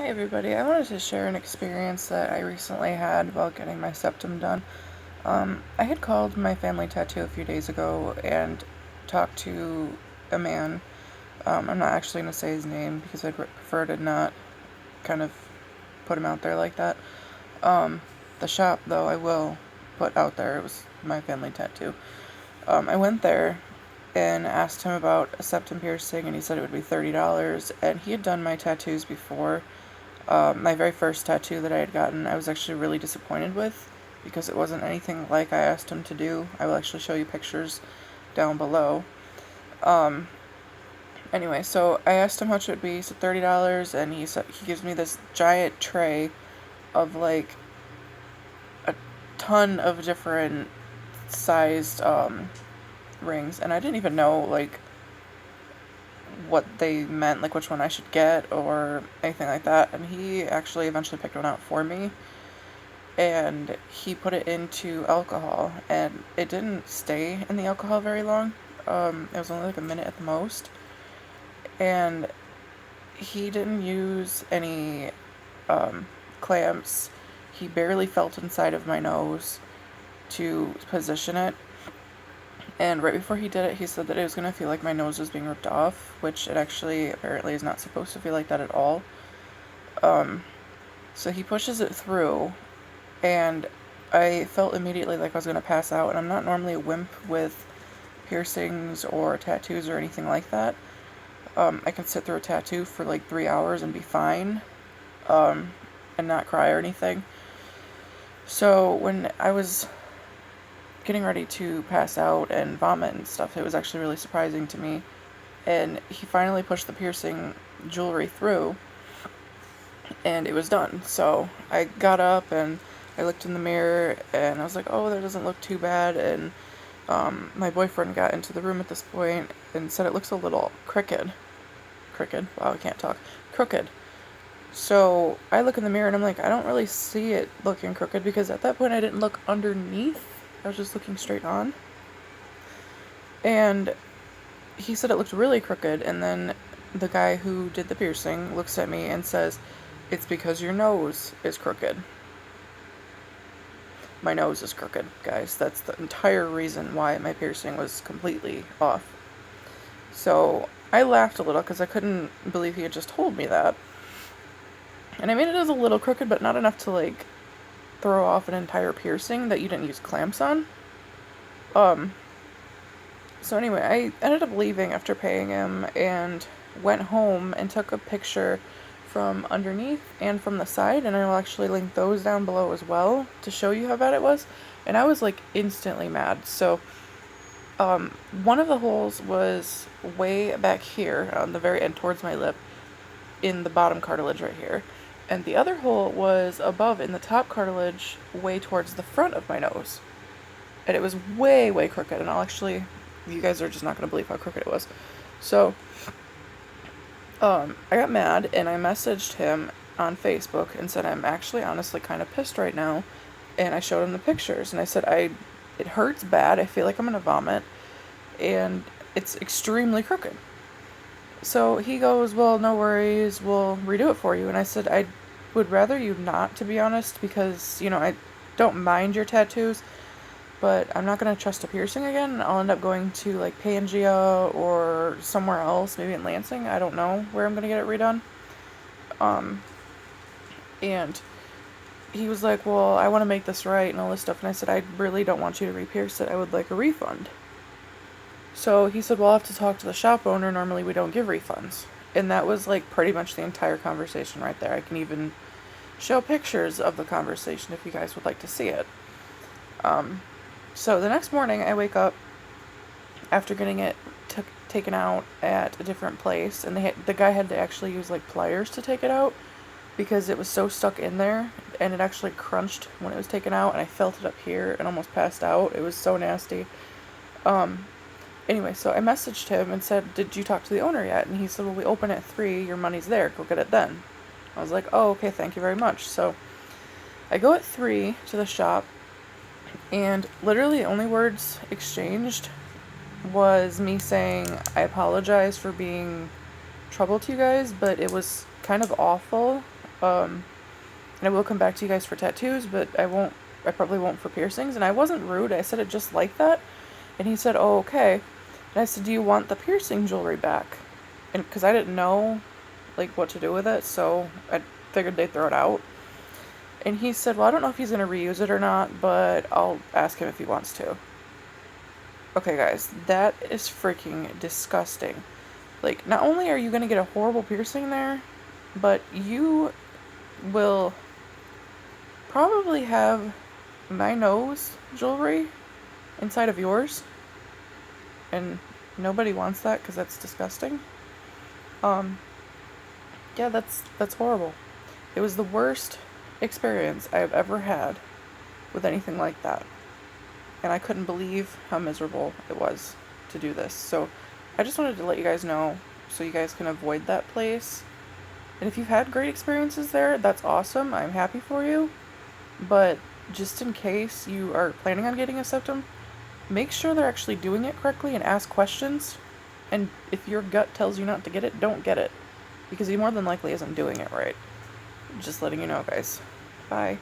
Hi everybody, I wanted to share an experience that I recently had while getting my septum done. I had called my family tattoo a few days ago and talked to a man. I'm not actually going to say his name because I'd prefer to not kind of put him out there like that. The shop, though, I will put out there. It was my family tattoo. I went there and asked him about a septum piercing, and he said it would be $30, and he had done my tattoos before. My very first tattoo that I had gotten, I was actually really disappointed with because it wasn't anything like I asked him to do. I will actually show you pictures down below. Um, anyway, so I asked him how much it would be. He said $30, and he gives me this giant tray of like a ton of different sized rings, and I didn't even know like what they meant, like which one I should get or anything like that. And he actually eventually picked one out for me, and he put it into alcohol, and it didn't stay in the alcohol very long. It was only like a minute at the most, and he didn't use any clamps. He barely felt inside of my nose to position it. And right before he did it, he said that it was going to feel like my nose was being ripped off, which it actually apparently is not supposed to feel like that at all. So he pushes it through, and I felt immediately like I was going to pass out, and I'm not normally a wimp with piercings or tattoos or anything like that. I can sit through a tattoo for like 3 hours and be fine, and not cry or anything. So when I was getting ready to pass out and vomit and stuff, it was actually really surprising to me. And he finally pushed the piercing jewelry through, and it was done. So I got up and I looked in the mirror, and I was like, oh, that doesn't look too bad. And my boyfriend got into the room at this point and said it looks a little crooked. Wow, I can't talk. Crooked. So I look in the mirror and I'm like, I don't really see it looking crooked, because at that point I didn't look underneath. I was just looking straight on. And he said it looked really crooked, and then the guy who did the piercing looks at me and says, it's because your nose is crooked. My nose is crooked, guys. That's the entire reason why my piercing was completely off. So I laughed a little because I couldn't believe he had just told me that. And I mean, it is a little crooked, but not enough to like throw off an entire piercing that you didn't use clamps on. So anyway, I ended up leaving after paying him and went home and took a picture from underneath and from the side, and I will actually link those down below as well to show you how bad it was. And I was like instantly mad. So one of the holes was way back here on the very end towards my lip, in the bottom cartilage right here, and the other hole was above in the top cartilage way towards the front of my nose, and it was way crooked. And I'll actually, you guys are just not going to believe how crooked it was. So I got mad and I messaged him on Facebook and said, I'm actually honestly kind of pissed right now. And I showed him the pictures, and I said, it hurts bad. I feel like I'm going to vomit, and it's extremely crooked. So he goes, well, no worries, we'll redo it for you. And I said, I would rather you not, to be honest, because, I don't mind your tattoos, but I'm not going to trust a piercing again. I'll end up going to like Pangea or somewhere else, maybe in Lansing. I don't know where I'm going to get it redone. And he was like, well, I want to make this right and all this stuff. And I said, I really don't want you to re-pierce it. I would like a refund. So he said, well, I'll have to talk to the shop owner. Normally we don't give refunds. And that was like pretty much the entire conversation right there. I can even show pictures of the conversation if you guys would like to see it. So the next morning I wake up after getting it taken out at a different place, and the guy had to actually use like pliers to take it out because it was so stuck in there, and it actually crunched when it was taken out, and I felt it up here and almost passed out. It was so nasty. Anyway, so I messaged him and said, did you talk to the owner yet? And he said, well, we open at 3, your money's there, go get it then. I was like, oh, okay, thank you very much. So I go at 3 to the shop, and literally the only words exchanged was me saying, I apologize for being trouble to you guys, but it was kind of awful, And I will come back to you guys for tattoos, but I probably won't for piercings. And I wasn't rude. I said it just like that. And he said, oh, okay. And I said, do you want the piercing jewelry back? And because I didn't know, like, what to do with it, so I figured they'd throw it out. And he said, well, I don't know if he's going to reuse it or not, but I'll ask him if he wants to. Okay, guys, that is freaking disgusting. Like, not only are you going to get a horrible piercing there, but you will probably have my nose jewelry inside of yours. And nobody wants that because that's disgusting. Yeah, that's horrible. It was the worst experience I've ever had with anything like that. And I couldn't believe how miserable it was to do this. So I just wanted to let you guys know so you guys can avoid that place. And if you've had great experiences there, that's awesome. I'm happy for you. But just in case you are planning on getting a septum, make sure they're actually doing it correctly and ask questions. And if your gut tells you not to get it, don't get it. Because he more than likely isn't doing it right. Just letting you know, guys. Bye.